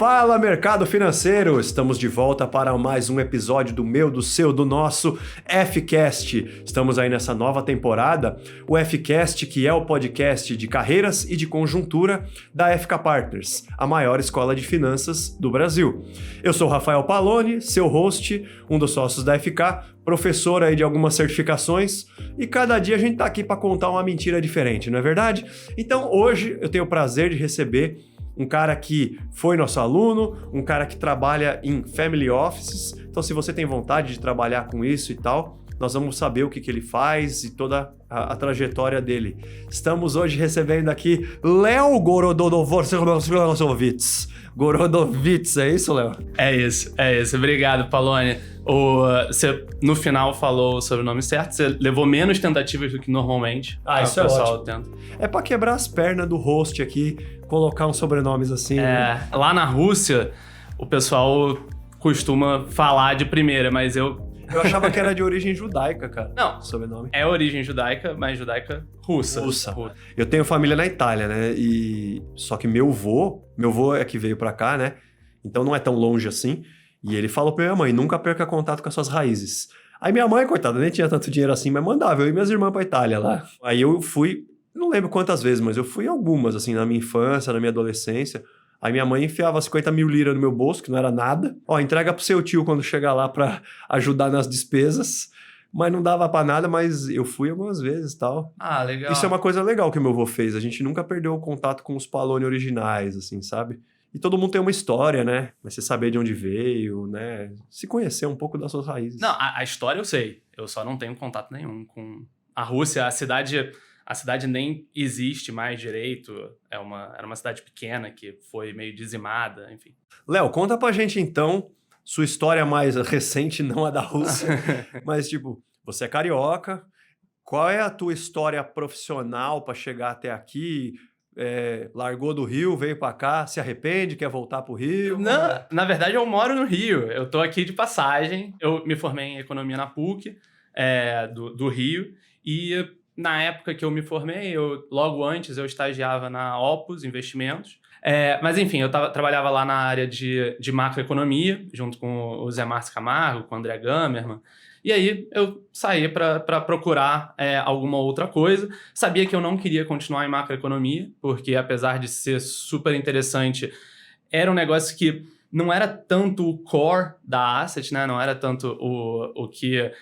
Fala, mercado financeiro! Estamos de volta para mais um episódio do meu, do seu, do nosso Fcast. Estamos aí nessa nova temporada, o Fcast, que é o podcast de carreiras e de conjuntura da FK Partners, a maior escola de finanças do Brasil. Eu sou o Rafael Paloni, seu host, um dos sócios da FK, professor aí de algumas certificações, e cada dia a gente tá aqui para contar uma mentira diferente, não é verdade? Então hoje eu tenho o prazer de receber um cara que foi nosso aluno, um cara que trabalha em family offices. Então, se você tem vontade de trabalhar com isso e tal, nós vamos saber o que ele faz e toda a trajetória dele. Estamos hoje recebendo aqui Léo Gorodovovits. Gorodovits, é isso, Léo? É isso. Obrigado, Paloni. Você, no final, falou o sobrenome certo. Você levou menos tentativas do que normalmente. Isso é ótimo. É pra quebrar as pernas do host aqui, colocar uns sobrenomes assim. Lá na Rússia, o pessoal costuma falar de primeira, mas eu achava que era de origem judaica, cara. Não, sobrenome. É origem judaica, mas judaica russa. Eu tenho família na Itália, né? Só que meu avô é que veio pra cá, né? Então não é tão longe assim. E ele falou pra minha mãe, nunca perca contato com as suas raízes. Aí minha mãe, coitada, nem tinha tanto dinheiro assim, mas mandava eu e minhas irmãs pra Itália lá. Aí eu fui, não lembro quantas vezes, mas eu fui algumas, assim, na minha infância, na minha adolescência. Aí minha mãe enfiava 50 mil liras no meu bolso, que não era nada. Entrega pro seu tio quando chegar lá pra ajudar nas despesas. Mas não dava pra nada, mas eu fui algumas vezes e tal. Legal. Isso é uma coisa legal que o meu avô fez. A gente nunca perdeu o contato com os Paloni originais, assim, sabe? E todo mundo tem uma história, né? Mas você saber de onde veio, né? Se conhecer um pouco das suas raízes. Não, a história eu sei. Eu só não tenho contato nenhum com a Rússia. A cidade nem existe mais direito. Era uma cidade pequena que foi meio dizimada, enfim. Léo, conta pra gente então sua história mais recente, não a da Rússia. Mas tipo, você é carioca. Qual é a tua história profissional pra chegar até aqui? Largou do Rio, veio pra cá, se arrepende, quer voltar pro Rio? Não, na verdade eu moro no Rio, eu tô aqui de passagem, eu me formei em economia na PUC do Rio, e na época que eu me formei, logo antes eu estagiava na Opus Investimentos, mas enfim, eu trabalhava lá na área de macroeconomia, junto com o Zé Márcio Camargo, com o André Gamerman. E aí eu saí para procurar alguma outra coisa. Sabia que eu não queria continuar em macroeconomia, porque apesar de ser super interessante, era um negócio que não era tanto o core da asset, né? Não era tanto o que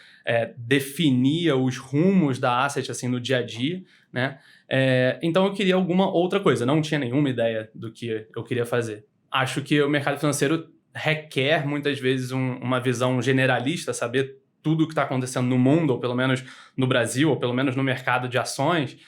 definia os rumos da asset assim, no dia a dia, né? Então eu queria alguma outra coisa. Não tinha nenhuma ideia do que eu queria fazer. Acho que o mercado financeiro requer muitas vezes uma visão generalista, saber tudo o que está acontecendo no mundo, ou pelo menos no Brasil, ou pelo menos no mercado de ações,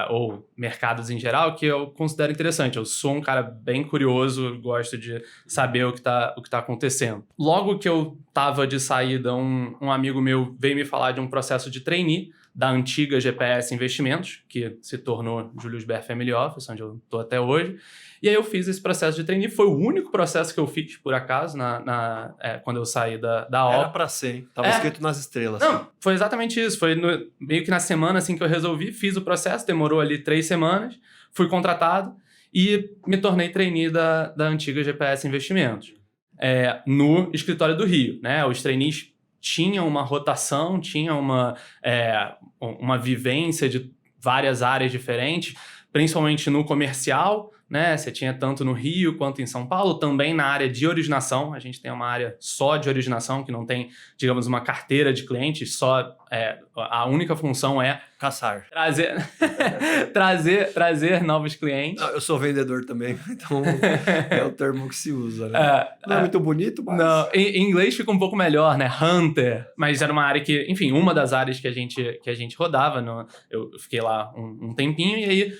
ou mercados em geral, que eu considero interessante. Eu sou um cara bem curioso, gosto de saber o que tá acontecendo. Logo que eu estava de saída, um amigo meu veio me falar de um processo de trainee da antiga GPS Investimentos, que se tornou Julius Baer Family Office, onde eu estou até hoje. E aí eu fiz esse processo de trainee. Foi o único processo que eu fiz, por acaso, quando eu saí da OP. Era pra ser, hein? Tava escrito nas estrelas. Não, foi exatamente isso. Foi meio que na semana assim que eu resolvi, fiz o processo, demorou ali 3 semanas, fui contratado e me tornei trainee da antiga GPS Investimentos. No escritório do Rio, né? Os trainees tinham uma rotação, tinham uma vivência de várias áreas diferentes, principalmente no comercial, né? Você tinha tanto no Rio quanto em São Paulo, também na área de originação. A gente tem uma área só de originação, que não tem, digamos, uma carteira de clientes, só a única função é caçar. Trazer novos clientes. Não, eu sou vendedor também, então é o termo que se usa, né? Não é muito bonito, mas... Não, em inglês fica um pouco melhor, né? Hunter. Mas era uma área que, enfim, uma das áreas que a gente rodava. Eu fiquei lá um tempinho e aí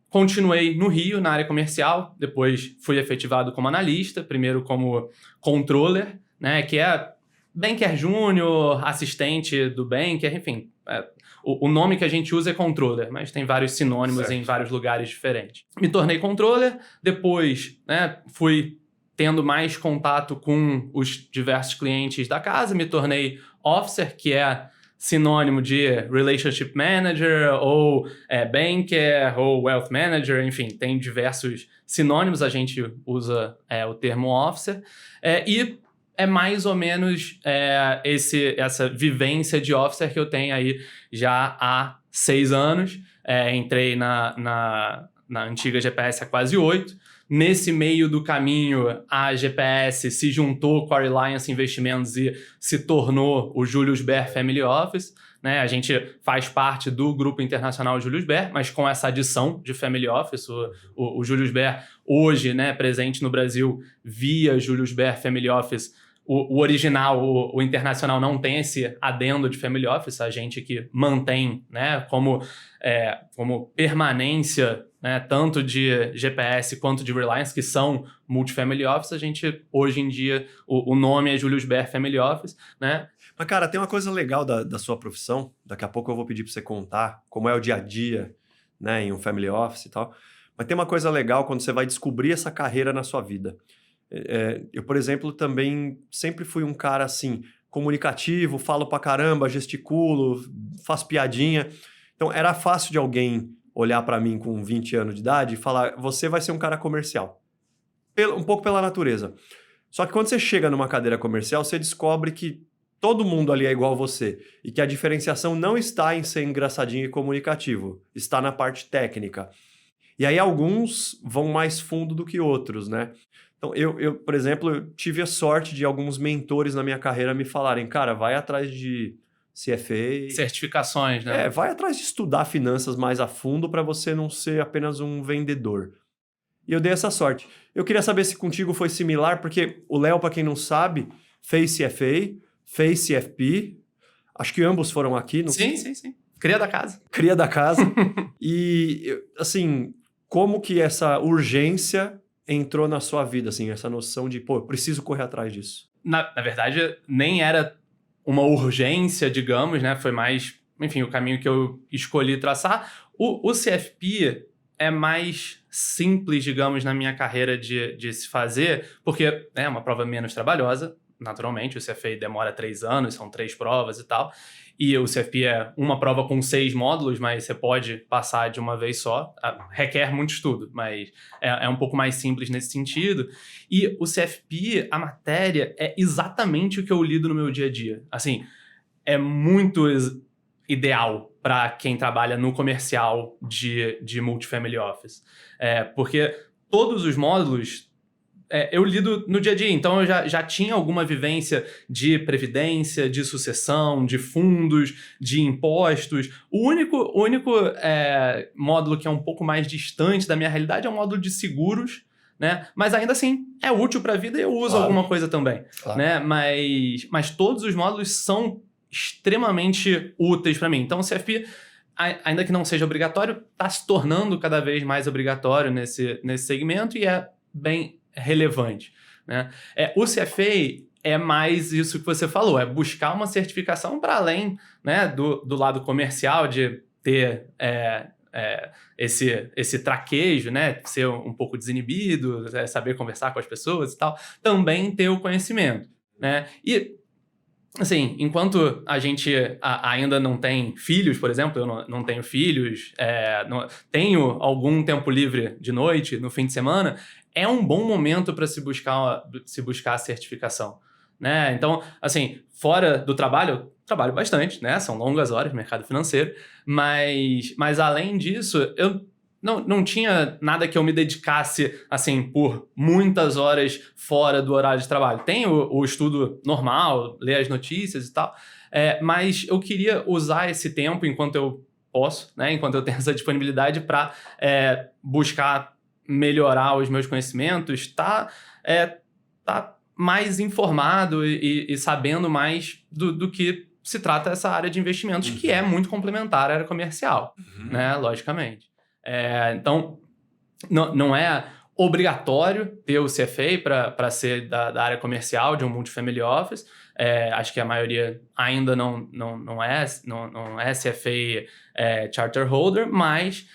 continuei no Rio, na área comercial, depois fui efetivado como analista, primeiro como controller, né, que é banker júnior, assistente do banker, enfim, o nome que a gente usa é controller, mas tem vários sinônimos em vários lugares diferentes. Me tornei controller, depois fui tendo mais contato com os diversos clientes da casa, me tornei officer, que é sinônimo de Relationship Manager, ou Banker, ou Wealth Manager, enfim, tem diversos sinônimos, a gente usa o termo Officer, e é mais ou menos essa vivência de Officer que eu tenho aí já há 6 anos. Entrei na antiga GPS há quase 8. Nesse meio do caminho, a GPS se juntou com a Reliance Investimentos e se tornou o Julius Baer Family Office, né? A gente faz parte do grupo internacional Julius Baer, mas com essa adição de Family Office. O Julius Baer hoje, né, presente no Brasil via Julius Baer Family Office. O original, o internacional, não tem esse adendo de Family Office, a gente que mantém, né, como permanência, né, tanto de GPS quanto de Reliance, que são Multifamily Office, a gente, hoje em dia, o nome é Julius Baer Family Office, né? Mas, cara, tem uma coisa legal da sua profissão, daqui a pouco eu vou pedir para você contar como é o dia a dia, né, em um Family Office e tal, mas tem uma coisa legal quando você vai descobrir essa carreira na sua vida. Eu, por exemplo, também sempre fui um cara, assim, comunicativo, falo pra caramba, gesticulo, faço piadinha. Então, era fácil de alguém olhar pra mim com 20 anos de idade e falar, você vai ser um cara comercial. Um pouco pela natureza. Só que quando você chega numa cadeira comercial, você descobre que todo mundo ali é igual a você e que a diferenciação não está em ser engraçadinho e comunicativo, está na parte técnica. E aí alguns vão mais fundo do que outros, né? Então, eu, por exemplo, eu tive a sorte de alguns mentores na minha carreira me falarem, cara, vai atrás de CFA. Certificações, né? Vai atrás de estudar finanças mais a fundo para você não ser apenas um vendedor. E eu dei essa sorte. Eu queria saber se contigo foi similar, porque o Léo, para quem não sabe, fez CFA, fez CFP. Acho que ambos foram aqui. Sim. Cria da casa. Cria da casa. E, assim, como que essa urgência entrou na sua vida, assim, essa noção de, pô, eu preciso correr atrás disso? Na verdade, nem era uma urgência, digamos, né? Foi mais, enfim, o caminho que eu escolhi traçar. O CFP é mais simples, digamos, na minha carreira de se fazer, porque é uma prova menos trabalhosa, naturalmente. O CFA demora 3 anos, são 3 provas e tal. E o CFP é uma prova com 6 módulos, mas você pode passar de uma vez só. Requer muito estudo, mas é um pouco mais simples nesse sentido. E o CFP, a matéria, é exatamente o que eu lido no meu dia a dia. Assim, é muito ideal para quem trabalha no comercial de Multifamily Office. Porque todos os módulos eu lido no dia a dia, então eu já tinha alguma vivência de previdência, de sucessão, de fundos, de impostos. O único módulo que é um pouco mais distante da minha realidade é o módulo de seguros, né? Mas ainda assim é útil para a vida e eu uso alguma coisa também. Claro. Né? Mas todos os módulos são extremamente úteis para mim. Então o CFP, ainda que não seja obrigatório, está se tornando cada vez mais obrigatório nesse segmento e é bem relevante, né? O CFA é mais isso que você falou, é buscar uma certificação para além, né, do lado comercial, de ter esse traquejo, né, ser um pouco desinibido, saber conversar com as pessoas e tal, também ter o conhecimento, né? E assim, enquanto a gente ainda não tem filhos, por exemplo, eu não tenho filhos, tenho algum tempo livre de noite, no fim de semana, é um bom momento para se buscar a certificação, né? Então, assim, fora do trabalho, eu trabalho bastante, né? São longas horas no mercado financeiro, mas além disso, eu não tinha nada que eu me dedicasse, assim, por muitas horas fora do horário de trabalho. Tem o estudo normal, ler as notícias e tal, mas eu queria usar esse tempo enquanto eu posso, né? Enquanto eu tenho essa disponibilidade para buscar melhorar os meus conhecimentos, tá mais informado e sabendo mais do que se trata essa área de investimentos, que é muito complementar à área comercial, né? Logicamente. Então, não é obrigatório ter o CFA para ser da área comercial de um Multifamily Office. Acho que a maioria ainda não é CFA Charter Holder, mas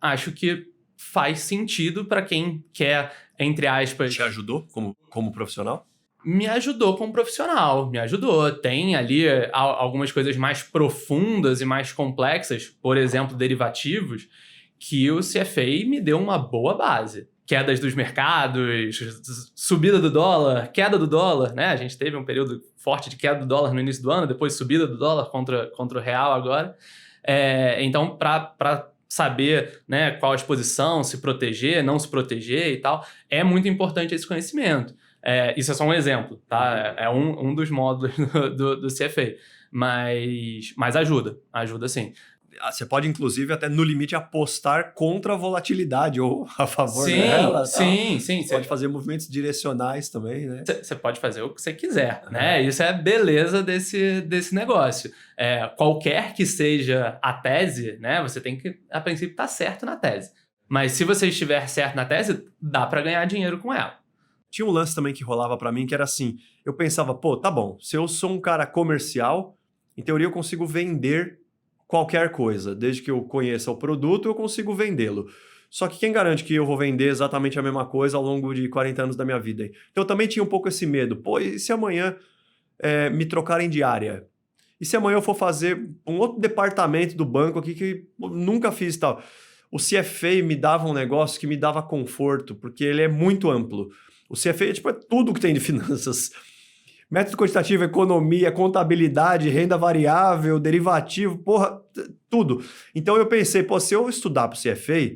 acho que faz sentido para quem quer, entre aspas... Te ajudou como profissional? Me ajudou como profissional, me ajudou. Tem ali algumas coisas mais profundas e mais complexas, por exemplo, derivativos, que o CFA me deu uma boa base. Quedas dos mercados, subida do dólar, queda do dólar, né? A gente teve um período forte de queda do dólar no início do ano, depois subida do dólar contra o real agora. Então, para saber, né, qual a exposição, se proteger, não se proteger e tal, é muito importante esse conhecimento. Isso é só um exemplo, tá? É um dos módulos do CFA, mas ajuda sim. Você pode, inclusive, até no limite apostar contra a volatilidade ou a favor sim, dela. Sim. Você pode fazer movimentos direcionais também, né? Você pode fazer o que você quiser, né? Isso é a beleza desse negócio. Qualquer que seja a tese, né? Você tem que, a princípio, estar certo na tese. Mas se você estiver certo na tese, dá para ganhar dinheiro com ela. Tinha um lance também que rolava para mim, que era assim, eu pensava, pô, tá bom, se eu sou um cara comercial, em teoria eu consigo vender qualquer coisa. Desde que eu conheça o produto, eu consigo vendê-lo. Só que quem garante que eu vou vender exatamente a mesma coisa ao longo de 40 anos da minha vida? Então eu também tinha um pouco esse medo. Pô, e se amanhã me trocarem de área? E se amanhã eu for fazer um outro departamento do banco aqui que eu nunca fiz e tal? O CFA me dava um negócio que me dava conforto, porque ele é muito amplo. O CFA é tudo que tem de finanças. Método quantitativo, economia, contabilidade, renda variável, derivativo, porra, tudo. Então eu pensei, pô, se eu estudar para o CFA,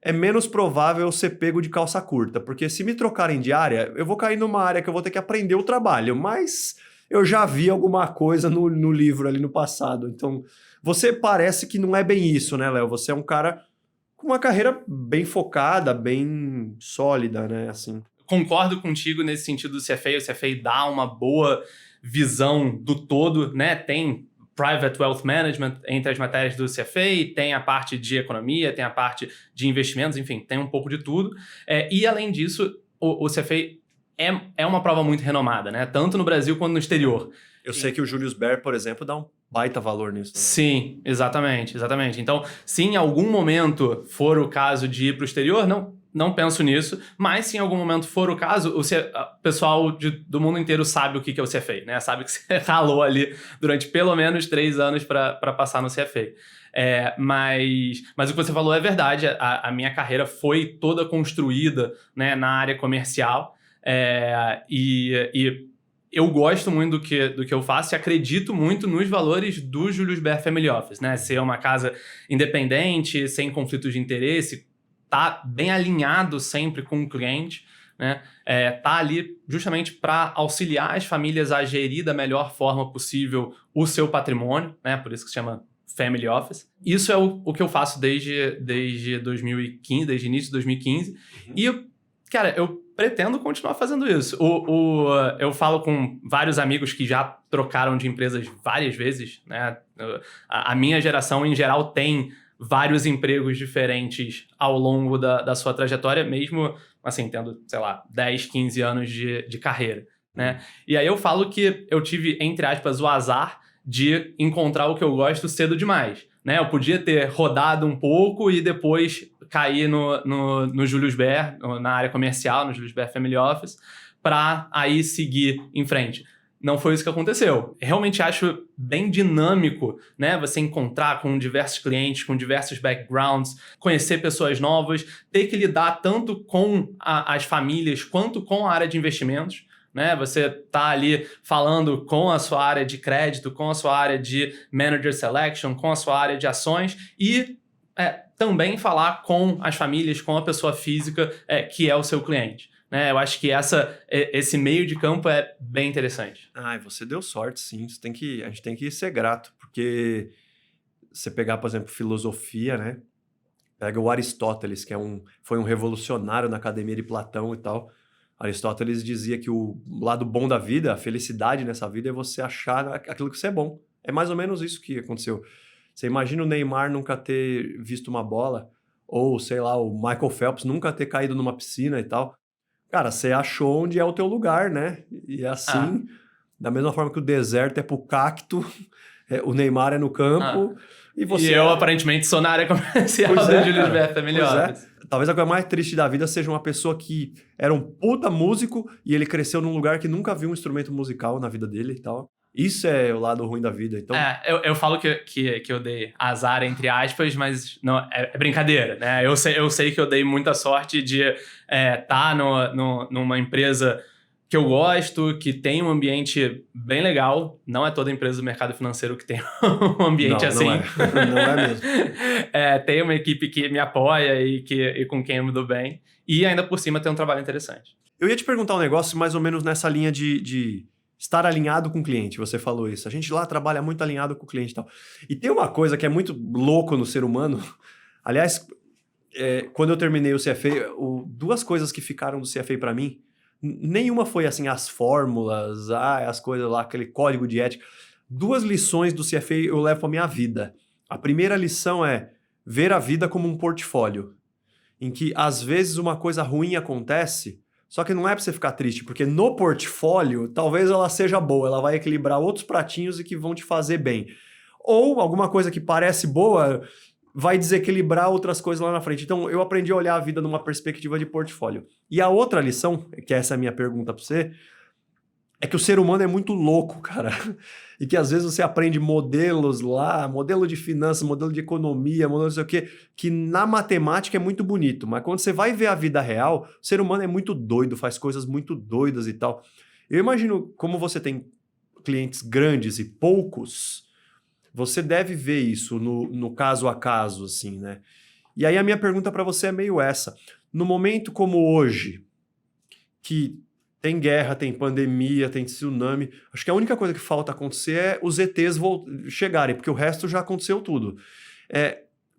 é menos provável eu ser pego de calça curta, porque se me trocarem de área, eu vou cair numa área que eu vou ter que aprender o trabalho, mas eu já vi alguma coisa no livro ali no passado. Então, você parece que não é bem isso, né, Léo? Você é um cara com uma carreira bem focada, bem sólida, né, assim. Concordo contigo nesse sentido do CFA. O CFA dá uma boa visão do todo, né? Tem Private Wealth Management entre as matérias do CFA, tem a parte de economia, tem a parte de investimentos, enfim, tem um pouco de tudo. E, além disso, o CFA é uma prova muito renomada, né? Tanto no Brasil quanto no exterior. Eu sei que o Julius Baer, por exemplo, dá um baita valor nisso. Né? Sim, exatamente. Então, se em algum momento for o caso de ir para o exterior, não penso nisso, mas se em algum momento for o caso, o pessoal do mundo inteiro sabe o que é o CFA, né? Sabe que você ralou ali durante pelo menos 3 anos para passar no CFA. Mas o que você falou é verdade, a minha carreira foi toda construída, né, na área comercial, e eu gosto muito do que eu faço e acredito muito nos valores do Julius Baer Family Office, né? Ser uma casa independente, sem conflitos de interesse, tá bem alinhado sempre com o cliente, né? Tá ali justamente para auxiliar as famílias a gerir da melhor forma possível o seu patrimônio, né? Por isso que se chama Family Office. Isso é o que eu faço desde 2015, desde início de 2015. E, cara, eu pretendo continuar fazendo isso. Eu falo com vários amigos que já trocaram de empresas várias vezes, né? A minha geração, em geral, tem vários empregos diferentes ao longo da sua trajetória, mesmo, assim, tendo, sei lá, 10, 15 anos de carreira, né? E aí eu falo que eu tive, entre aspas, o azar de encontrar o que eu gosto cedo demais, né? Eu podia ter rodado um pouco e depois cair no Julius Baer, na área comercial, no Julius Baer Family Office, para aí seguir em frente. Não foi isso que aconteceu. Realmente acho bem dinâmico, né? Você encontrar com diversos clientes, com diversos backgrounds, conhecer pessoas novas, ter que lidar tanto com as famílias quanto com a área de investimentos, né? Você tá ali falando com a sua área de crédito, com a sua área de manager selection, com a sua área de ações e também falar com as famílias, com a pessoa física que é o seu cliente. Eu acho que esse meio de campo é bem interessante. Você deu sorte, sim. A gente tem que ser grato, porque você pegar, por exemplo, filosofia, né? Pega o Aristóteles, que foi um revolucionário na academia de Platão e tal. Aristóteles dizia que o lado bom da vida, a felicidade nessa vida, é você achar aquilo que você é bom. É mais ou menos isso que aconteceu. Você imagina o Neymar nunca ter visto uma bola, ou, sei lá, o Michael Phelps nunca ter caído numa piscina e tal. Cara, você achou onde é o teu lugar, né? E assim, da mesma forma que o deserto é pro cacto, o Neymar é no campo, e você... E eu, aparentemente, sou na área comercial do Julius Baer Family Office. talvez a coisa mais triste da vida seja uma pessoa que era um puta músico e ele cresceu num lugar que nunca viu um instrumento musical na vida dele e tal. Isso é o lado ruim da vida, então... Eu falo que eu dei azar, entre aspas, mas não, é brincadeira, né? Eu sei que eu dei muita sorte de estar numa empresa que eu gosto, que tem um ambiente bem legal. Não é toda empresa do mercado financeiro que tem um ambiente assim. Não é mesmo. Tem uma equipe que me apoia e com quem eu me dou bem. E ainda por cima tem um trabalho interessante. Eu ia te perguntar um negócio mais ou menos nessa linha de estar alinhado com o cliente. Você falou isso. A gente lá trabalha muito alinhado com o cliente e tal. E tem uma coisa que é muito louco no ser humano. Aliás, quando eu terminei o CFA, duas coisas que ficaram do CFA para mim, nenhuma foi assim, as fórmulas, as coisas lá, aquele código de ética. Duas lições do CFA eu levo para minha vida. A primeira lição é ver a vida como um portfólio, em que às vezes uma coisa ruim acontece, só que não é para você ficar triste, porque no portfólio talvez ela seja boa, ela vai equilibrar outros pratinhos e que vão te fazer bem. Ou alguma coisa que parece boa vai desequilibrar outras coisas lá na frente. Então, eu aprendi a olhar a vida numa perspectiva de portfólio. E a outra lição, que essa é a minha pergunta para você, é que o ser humano é muito louco, cara. E que às vezes você aprende modelos lá, modelo de finanças, modelo de economia, modelo não sei o quê, que na matemática é muito bonito, mas quando você vai ver a vida real, o ser humano é muito doido, faz coisas muito doidas e tal. Eu imagino como você tem clientes grandes e poucos, você deve ver isso no caso a caso, assim, né? E aí a minha pergunta para você é meio essa. No momento como hoje, que tem guerra, tem pandemia, tem tsunami, acho que a única coisa que falta acontecer é os ETs chegarem, porque o resto já aconteceu tudo.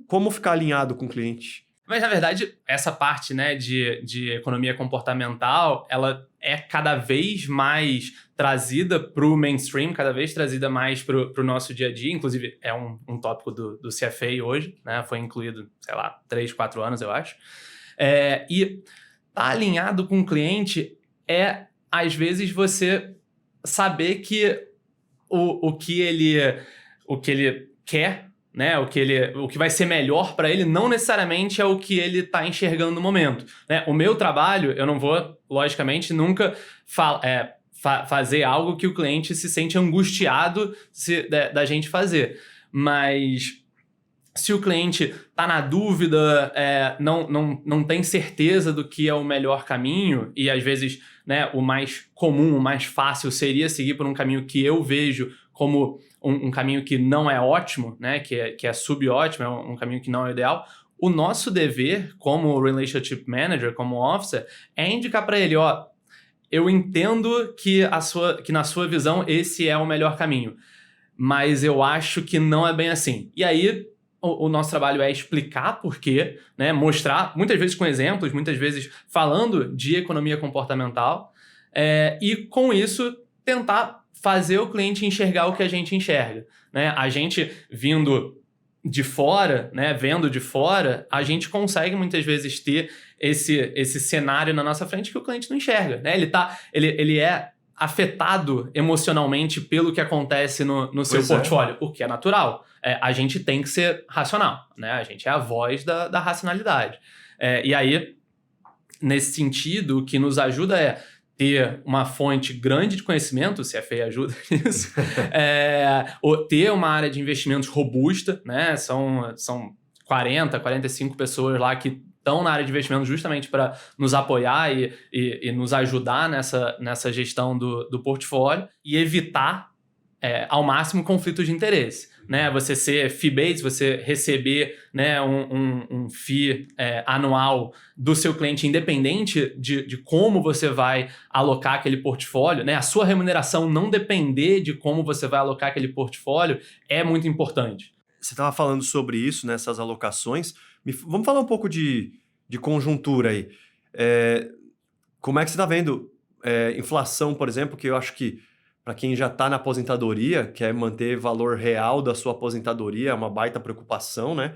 Como ficar alinhado com o cliente? Mas, na verdade, essa parte, né, de economia comportamental, ela é cada vez mais trazida para o mainstream, cada vez trazida mais para o nosso dia a dia. Inclusive, é um tópico do CFA hoje, né? Foi incluído, sei lá, 3, 4 anos, eu acho. E tá alinhado com o cliente às vezes, você saber que o que ele quer, né, o que vai ser melhor para ele não necessariamente é o que ele está enxergando no momento, né? O meu trabalho, eu não vou, logicamente, nunca fazer algo que o cliente se sente angustiado da gente fazer. Mas se o cliente está na dúvida, não tem certeza do que é o melhor caminho, e às vezes, né, o mais comum, o mais fácil seria seguir por um caminho que eu vejo como um caminho que não é ótimo, né, que é subótimo, é um caminho que não é ideal. O nosso dever como Relationship Manager, como Officer, é indicar para ele, eu entendo que na sua visão esse é o melhor caminho, mas eu acho que não é bem assim. E aí o nosso trabalho é explicar por quê, né, mostrar, muitas vezes com exemplos, muitas vezes falando de economia comportamental, e com isso tentar fazer o cliente enxergar o que a gente enxerga, né? A gente vindo de fora, né, vendo de fora, a gente consegue muitas vezes ter esse cenário na nossa frente que o cliente não enxerga, né? Ele é afetado emocionalmente pelo que acontece no seu portfólio, o que é natural. A gente tem que ser racional, né? A gente é a voz da racionalidade. E aí, nesse sentido, o que nos ajuda é ter uma fonte grande de conhecimento, o CFA ajuda nisso, ter uma área de investimentos robusta, né? São 40, 45 pessoas lá que estão na área de investimentos justamente para nos apoiar e nos ajudar nessa gestão do portfólio e evitar ao máximo conflitos de interesse. Né? Você ser fee-based, você receber, né, um fee anual do seu cliente, independente de como você vai alocar aquele portfólio, né? A sua remuneração não depender de como você vai alocar aquele portfólio é muito importante. Você estava falando sobre isso, nessas alocações. Vamos falar um pouco de conjuntura aí. Como é que você está vendo inflação, por exemplo, que eu acho que para quem já está na aposentadoria, quer manter valor real da sua aposentadoria, é uma baita preocupação, né?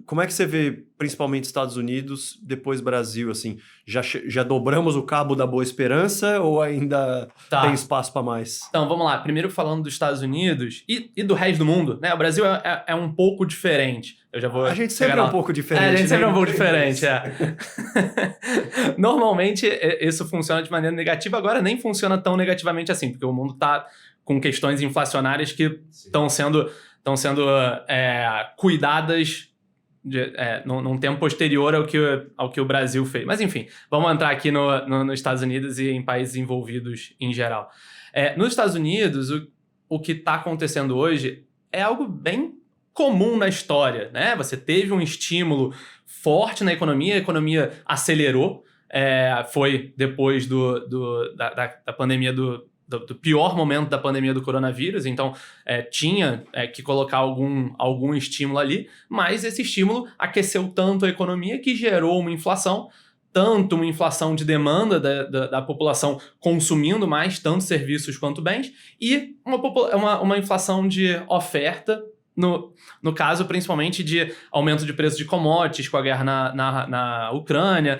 Como é que você vê, principalmente Estados Unidos, depois Brasil, assim? Já dobramos o cabo da Boa Esperança ou ainda tem espaço para mais? Então, vamos lá. Primeiro falando dos Estados Unidos e do resto do mundo, né? O Brasil é um pouco diferente. Eu já vou... A gente sempre é um pouco diferente. A gente sempre é um pouco diferente, é. Normalmente, isso funciona de maneira negativa. Agora nem funciona tão negativamente assim, porque o mundo está com questões inflacionárias que estão sendo cuidadas num tempo posterior ao que o Brasil fez. Mas, enfim, vamos entrar aqui nos Estados Unidos e em países envolvidos em geral. Nos Estados Unidos, o que está acontecendo hoje é algo bem comum na história, né? Você teve um estímulo forte na economia, a economia acelerou, foi depois da pandemia do pior momento da pandemia do coronavírus, então tinha que colocar algum estímulo ali, mas esse estímulo aqueceu tanto a economia que gerou uma inflação, tanto uma inflação de demanda da população consumindo mais, tanto serviços quanto bens, e uma inflação de oferta, no caso, principalmente de aumento de preço de commodities com a guerra na Ucrânia,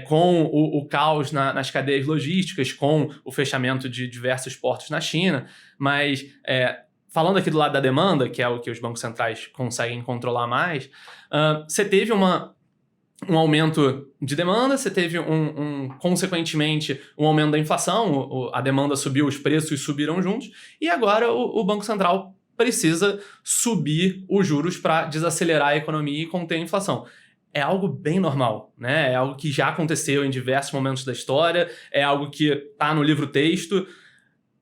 com o caos nas cadeias logísticas, com o fechamento de diversos portos na China. Mas, falando aqui do lado da demanda, que é o que os bancos centrais conseguem controlar mais, você teve um aumento de demanda, você teve consequentemente, um aumento da inflação, a demanda subiu, os preços subiram juntos, e agora o Banco Central precisa subir os juros para desacelerar a economia e conter a inflação. É algo bem normal, né? É algo que já aconteceu em diversos momentos da história, é algo que está no livro-texto.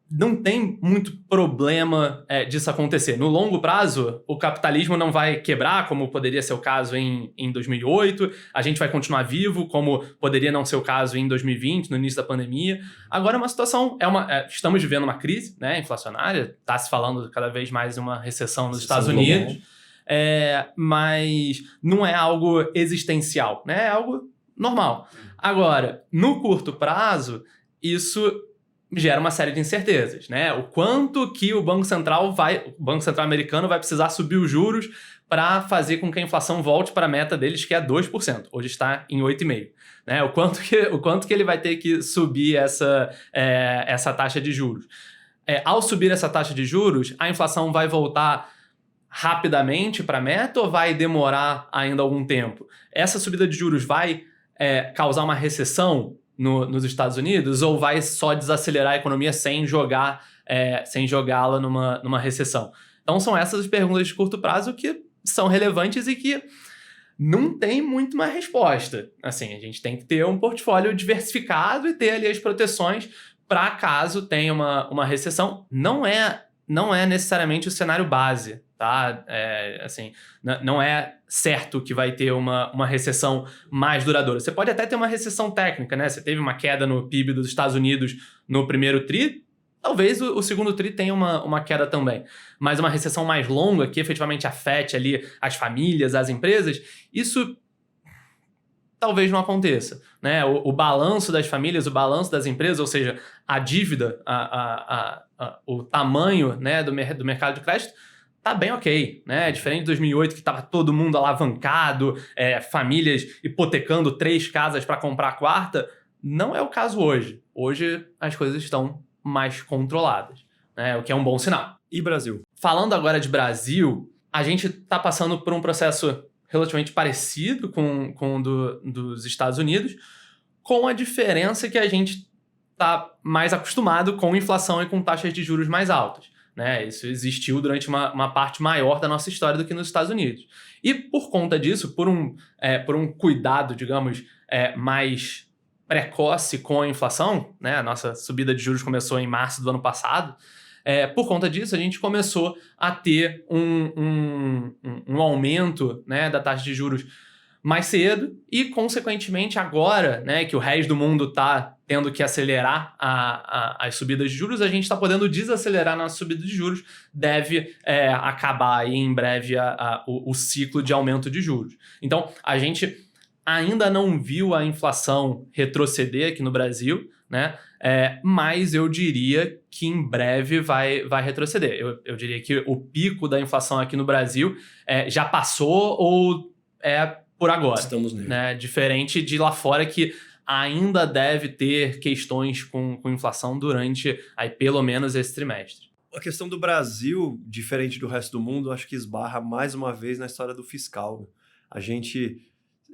Não tem muito problema disso acontecer. No longo prazo, o capitalismo não vai quebrar, como poderia ser o caso em 2008. A gente vai continuar vivo, como poderia não ser o caso em 2020, no início da pandemia. Agora é uma situação... estamos vivendo uma crise, né, inflacionária. Está se falando cada vez mais em uma recessão nos Estados Unidos. Mas não é algo existencial, né? É algo normal. Agora, no curto prazo, isso gera uma série de incertezas, né? O quanto que o Banco Central americano vai precisar subir os juros para fazer com que a inflação volte para a meta deles, que é 2%. Hoje está em 8,5%. Né? O quanto que ele vai ter que subir essa taxa de juros. Ao subir essa taxa de juros, a inflação vai voltar rapidamente para a meta ou vai demorar ainda algum tempo? Essa subida de juros vai causar uma recessão nos Estados Unidos ou vai só desacelerar a economia sem jogá-la numa recessão? Então são essas as perguntas de curto prazo que são relevantes e que não tem muito uma resposta. Assim, a gente tem que ter um portfólio diversificado e ter ali as proteções para caso tenha uma recessão. Não é necessariamente o cenário base, tá? Não é certo que vai ter uma recessão mais duradoura. Você pode até ter uma recessão técnica, né? Você teve uma queda no PIB dos Estados Unidos no primeiro tri, talvez o segundo tri tenha uma queda também. Mas uma recessão mais longa, que efetivamente afete ali as famílias, as empresas, isso talvez não aconteça, né? O balanço das famílias, o balanço das empresas, ou seja, a dívida, o tamanho, né, do mercado de crédito, tá bem ok, né? Diferente de 2008, que estava todo mundo alavancado, famílias hipotecando 3 casas para comprar a quarta, não é o caso hoje. Hoje as coisas estão mais controladas, né? O que é um bom sinal. E Brasil? Falando agora de Brasil, a gente está passando por um processo relativamente parecido com o dos Estados Unidos, com a diferença que a gente está mais acostumado com inflação e com taxas de juros mais altas. Né? Isso existiu durante uma parte maior da nossa história do que nos Estados Unidos. E por conta disso, por um cuidado, digamos, mais precoce com a inflação, né? A nossa subida de juros começou em março do ano passado, por conta disso, a gente começou a ter um aumento, né, da taxa de juros mais cedo e, consequentemente, agora, né, que o resto do mundo está tendo que acelerar as subidas de juros, a gente está podendo desacelerar a nossa subida de juros, deve acabar aí em breve o ciclo de aumento de juros. Então, a gente ainda não viu a inflação retroceder aqui no Brasil, né? Mas eu diria que em breve vai retroceder. Eu diria que o pico da inflação aqui no Brasil já passou ou é por agora. Estamos nele. Né? Diferente de lá fora que ainda deve ter questões com inflação durante aí, pelo menos esse trimestre. A questão do Brasil, diferente do resto do mundo, acho que esbarra mais uma vez na história do fiscal. A gente,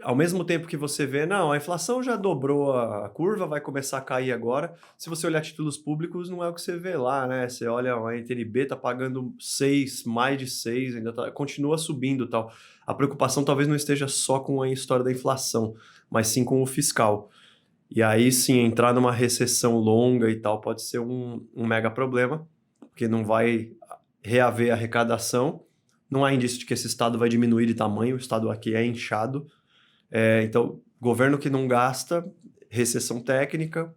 ao mesmo tempo que você vê, não, a inflação já dobrou a curva, vai começar a cair agora. Se você olhar títulos públicos, não é o que você vê lá, né? Você olha, a NTNB tá pagando 6, mais de 6, ainda continua subindo e tal. A preocupação talvez não esteja só com a história da inflação, mas sim com o fiscal. E aí sim, entrar numa recessão longa e tal pode ser um mega problema, porque não vai reaver arrecadação, não há indício de que esse estado vai diminuir de tamanho, o estado aqui é inchado. Então, governo que não gasta, recessão técnica,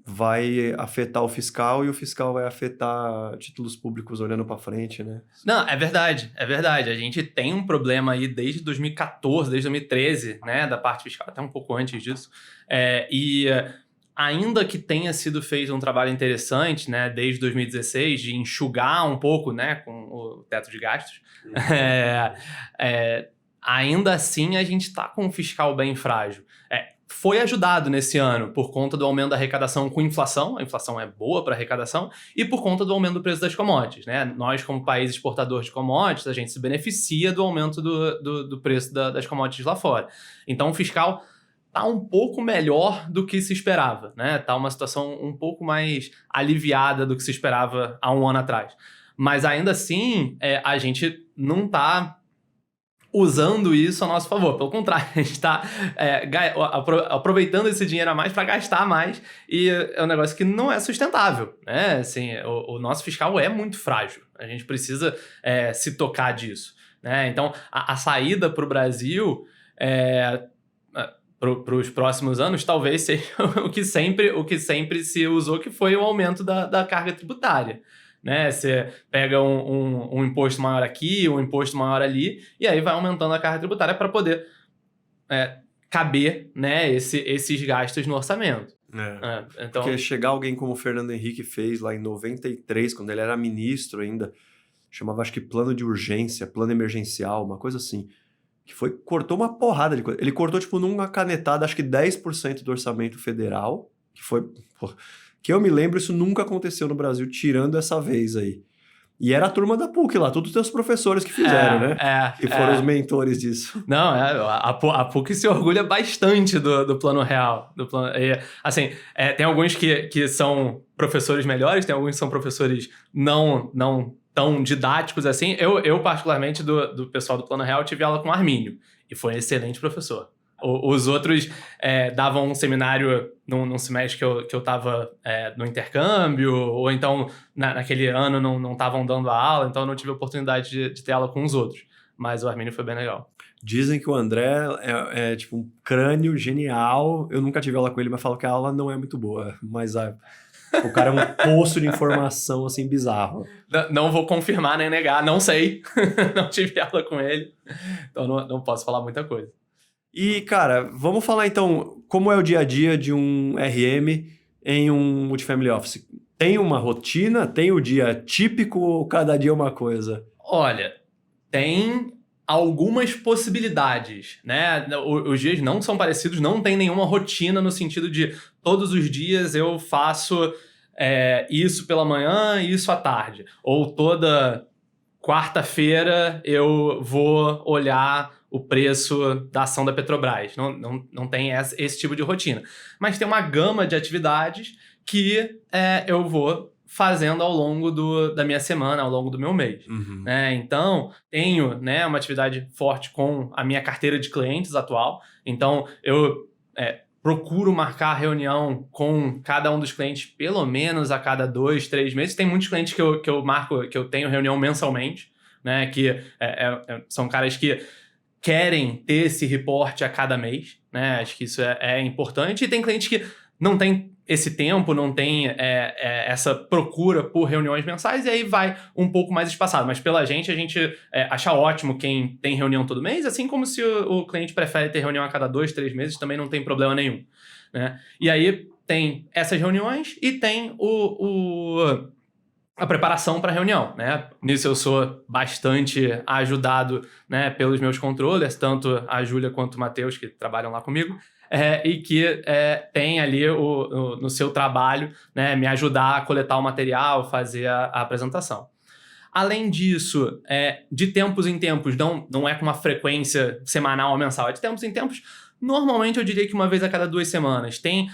vai afetar o fiscal e o fiscal vai afetar títulos públicos olhando para frente, né? Não, é verdade. A gente tem um problema aí desde 2014, desde 2013, né, da parte fiscal, até um pouco antes disso. Ainda que tenha sido feito um trabalho interessante, né, desde 2016, de enxugar um pouco, né, com o teto de gastos, ainda assim a gente está com um fiscal bem frágil. Foi ajudado nesse ano por conta do aumento da arrecadação com inflação, a inflação é boa para arrecadação, e por conta do aumento do preço das commodities, né? Nós, como país exportador de commodities, a gente se beneficia do aumento do preço das commodities lá fora. Então o fiscal está um pouco melhor do que se esperava, né? Está uma situação um pouco mais aliviada do que se esperava há um ano atrás. Mas ainda assim, a gente não está usando isso a nosso favor. Pelo contrário, a gente está aproveitando esse dinheiro a mais para gastar mais, e é um negócio que não é sustentável, né? Assim, o nosso fiscal é muito frágil. A gente precisa se tocar disso, né? Então, a saída para o Brasil para os próximos anos talvez seja o que sempre se usou, que foi o aumento da carga tributária. Né? Você pega um imposto maior aqui, um imposto maior ali, e aí vai aumentando a carga tributária para poder caber, né, esses gastos no orçamento. Então... Porque chegar alguém como o Fernando Henrique fez lá em 93, quando ele era ministro ainda, chamava acho que plano de urgência, plano emergencial, uma coisa assim, que cortou uma porrada de coisa. Ele cortou, tipo, numa canetada, acho que 10% do orçamento federal, que foi... Que eu me lembro, isso nunca aconteceu no Brasil, tirando essa vez aí. E era a turma da PUC lá, todos os teus professores que fizeram, né? Que foram os mentores disso. Não, a PUC se orgulha bastante do Plano Real. Assim, tem alguns que são professores melhores, tem alguns que são professores não tão didáticos assim. Eu particularmente, do pessoal do Plano Real, tive aula com o Armínio, e foi um excelente professor. Os outros davam um seminário num semestre que eu estava no intercâmbio, ou então naquele ano não estavam dando a aula, então eu não tive a oportunidade de ter aula com os outros. Mas o Armínio foi bem legal. Dizem que o André é tipo um crânio genial. Eu nunca tive aula com ele, mas falo que a aula não é muito boa. Mas o cara é um poço de informação assim bizarro. Não vou confirmar nem negar, não sei. Não tive aula com ele, então não posso falar muita coisa. E, cara, vamos falar então como é o dia a dia de um RM em um multifamily office. Tem uma rotina? Tem o dia típico ou cada dia é uma coisa? Olha, tem algumas possibilidades, né? Os dias não são parecidos, não tem nenhuma rotina no sentido de todos os dias eu faço isso pela manhã e isso à tarde. Ou toda quarta-feira eu vou olhar o preço da ação da Petrobras. Não tem esse tipo de rotina. Mas tem uma gama de atividades que eu vou fazendo ao longo da minha semana, ao longo do meu mês. Uhum. Então, tenho uma atividade forte com a minha carteira de clientes atual. Então, eu procuro marcar reunião com cada um dos clientes pelo menos a cada 2, 3 meses. Tem muitos clientes que eu marco, que eu tenho reunião mensalmente, né? Que são caras que querem ter esse reporte a cada mês, né? Acho que isso é importante. E tem clientes que não tem esse tempo, não tem essa procura por reuniões mensais, e aí vai um pouco mais espaçado. Mas pela gente, a gente acha ótimo quem tem reunião todo mês, assim como se o cliente prefere ter reunião a cada 2, 3 meses, também não tem problema nenhum, né? E aí tem essas reuniões e tem a preparação para a reunião, né? Nisso eu sou bastante ajudado, né, pelos meus controllers, tanto a Júlia quanto o Matheus, que trabalham lá comigo, e que tem ali no seu trabalho, né, me ajudar a coletar o material, fazer a apresentação. Além disso, de tempos em tempos, não é com uma frequência semanal ou mensal, é de tempos em tempos. Normalmente eu diria que uma vez a cada 2 semanas. Tem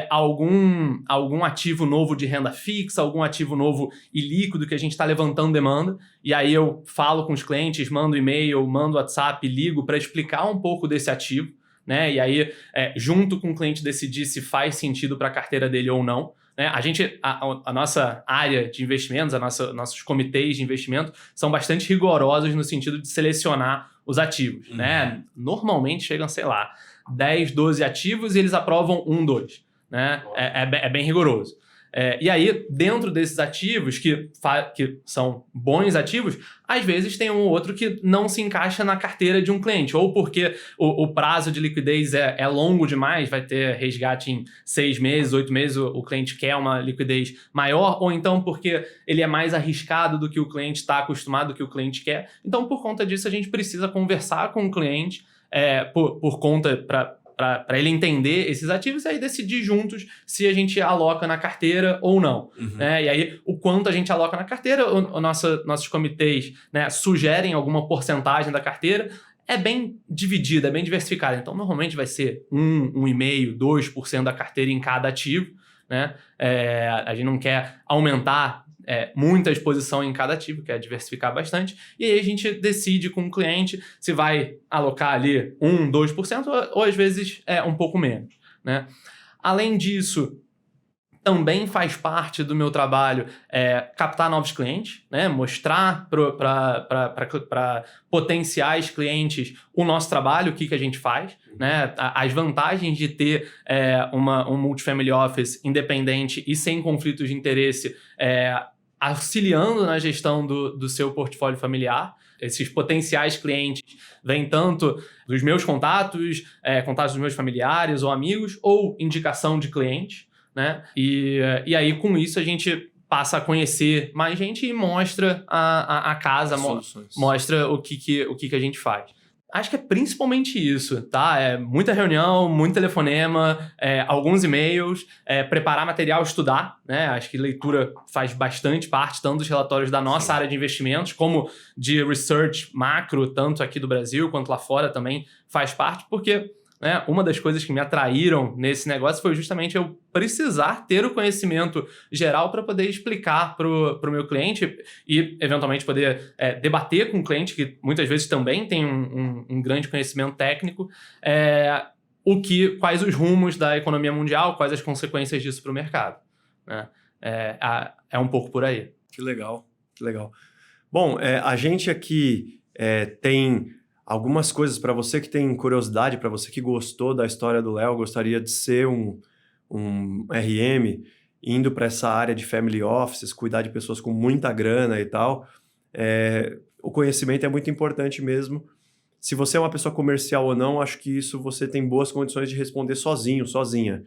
algum ativo novo de renda fixa, algum ativo novo e líquido que a gente está levantando demanda, e aí eu falo com os clientes, mando e-mail, mando WhatsApp, ligo para explicar um pouco desse ativo, né? E aí, junto com o cliente, decidir se faz sentido para a carteira dele ou não. Né? A nossa área de investimentos, nossos comitês de investimento são bastante rigorosos no sentido de selecionar os ativos. Né? Normalmente chegam, sei lá, 10, 12 ativos e eles aprovam 1, 2. Né? É bem rigoroso. E aí, dentro desses ativos, que são bons ativos, às vezes tem um ou outro que não se encaixa na carteira de um cliente, ou porque o prazo de liquidez é longo demais, vai ter resgate em 6 meses, 8 meses, o cliente quer uma liquidez maior, ou então porque ele é mais arriscado do que o cliente está acostumado, do que o cliente quer. Então, por conta disso, a gente precisa conversar com o cliente por conta para ele entender esses ativos e aí decidir juntos se a gente aloca na carteira ou não. Né? E aí, o quanto a gente aloca na carteira, nossos comitês, né, sugerem alguma porcentagem da carteira, é bem dividida, é bem diversificada. Então, normalmente vai ser 1,5%, 2% da carteira em cada ativo. Né? A gente não quer aumentar muita exposição em cada ativo, quer diversificar bastante, e aí a gente decide com o cliente se vai alocar ali 1%, 2%, ou às vezes um pouco menos. Né? Além disso, também faz parte do meu trabalho captar novos clientes, né? Mostrar para potenciais clientes o nosso trabalho, o que a gente faz, né? As vantagens de ter um multifamily office independente e sem conflitos de interesse, auxiliando na gestão do seu portfólio familiar. Esses potenciais clientes vêm tanto dos meus contatos, contatos dos meus familiares ou amigos, ou indicação de clientes. Né? E aí, com isso, a gente passa a conhecer mais gente e mostra a casa, mostra o que a gente faz. Acho que é principalmente isso, tá? Muita reunião, muito telefonema, alguns e-mails, preparar material, estudar, né? Acho que leitura faz bastante parte, tanto dos relatórios da nossa área de investimentos, como de research macro, tanto aqui do Brasil quanto lá fora também faz parte, porque uma das coisas que me atraíram nesse negócio foi justamente eu precisar ter o conhecimento geral para poder explicar para o meu cliente e, eventualmente, poder debater com o cliente, que muitas vezes também tem um grande conhecimento técnico, quais os rumos da economia mundial, quais as consequências disso para o mercado. Né? É um pouco por aí. Que legal, que legal. Bom, a gente aqui tem algumas coisas para você que tem curiosidade, para você que gostou da história do Léo, gostaria de ser um RM, indo para essa área de family offices, cuidar de pessoas com muita grana e tal. O conhecimento é muito importante mesmo. Se você é uma pessoa comercial ou não, acho que isso você tem boas condições de responder sozinho, sozinha.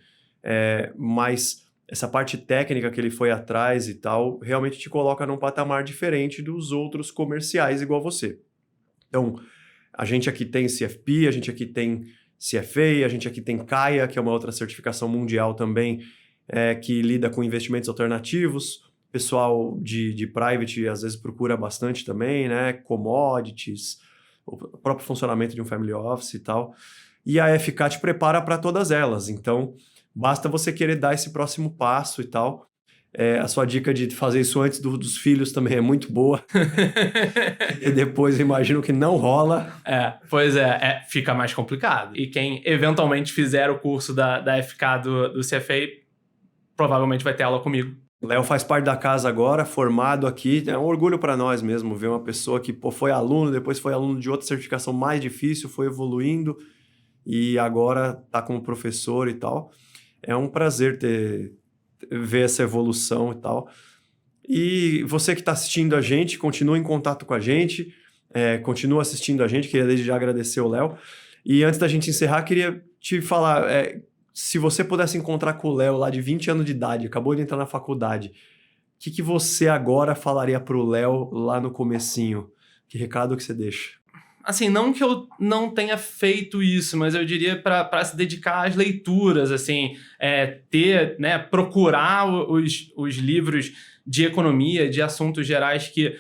Mas essa parte técnica que ele foi atrás e tal, realmente te coloca num patamar diferente dos outros comerciais igual você. Então, a gente aqui tem CFP, a gente aqui tem CFA, a gente aqui tem CAIA, que é uma outra certificação mundial também, que lida com investimentos alternativos. O pessoal de private às vezes procura bastante também, né? Commodities, o próprio funcionamento de um family office e tal. E a FK te prepara para todas elas. Então, basta você querer dar esse próximo passo e tal. A sua dica de fazer isso antes dos filhos também é muito boa. E depois imagino que não rola. Pois fica mais complicado. E quem eventualmente fizer o curso da FK do CFA, provavelmente vai ter aula comigo. Léo faz parte da casa agora, formado aqui. É um orgulho para nós mesmo ver uma pessoa que foi aluno, depois foi aluno de outra certificação mais difícil, foi evoluindo e agora está como professor e tal. É um prazer ver essa evolução e tal. E você que está assistindo a gente, continua em contato com a gente, continua assistindo a gente, queria desde já agradecer o Léo. E antes da gente encerrar, queria te falar, se você pudesse encontrar com o Léo lá de 20 anos de idade, acabou de entrar na faculdade, que você agora falaria pro Léo lá no comecinho? Que recado que você deixa? Assim, não que eu não tenha feito isso, mas eu diria para se dedicar às leituras, assim, procurar os livros de economia, de assuntos gerais que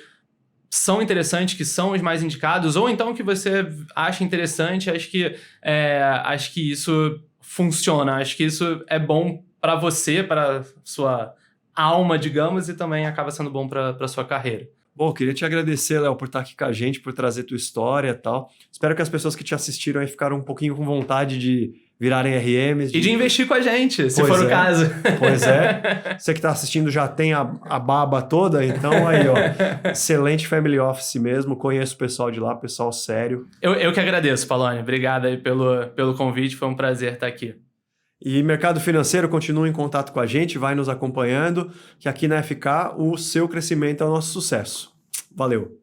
são interessantes, que são os mais indicados, ou então que você acha interessante. Acho que isso funciona, acho que isso é bom para você, para sua alma, digamos, e também acaba sendo bom para sua carreira. Bom, queria te agradecer, Léo, por estar aqui com a gente, por trazer tua história e tal. Espero que as pessoas que te assistiram aí ficaram um pouquinho com vontade de virarem RMs. E de investir com a gente, se for o caso. Pois é. Você que está assistindo já tem a baba toda, então aí, ó, excelente family office mesmo. Conheço o pessoal de lá, pessoal sério. Eu que agradeço, Palone. Obrigado aí pelo convite, foi um prazer estar aqui. E mercado financeiro, continua em contato com a gente, vai nos acompanhando, que aqui na FK o seu crescimento é o nosso sucesso. Valeu!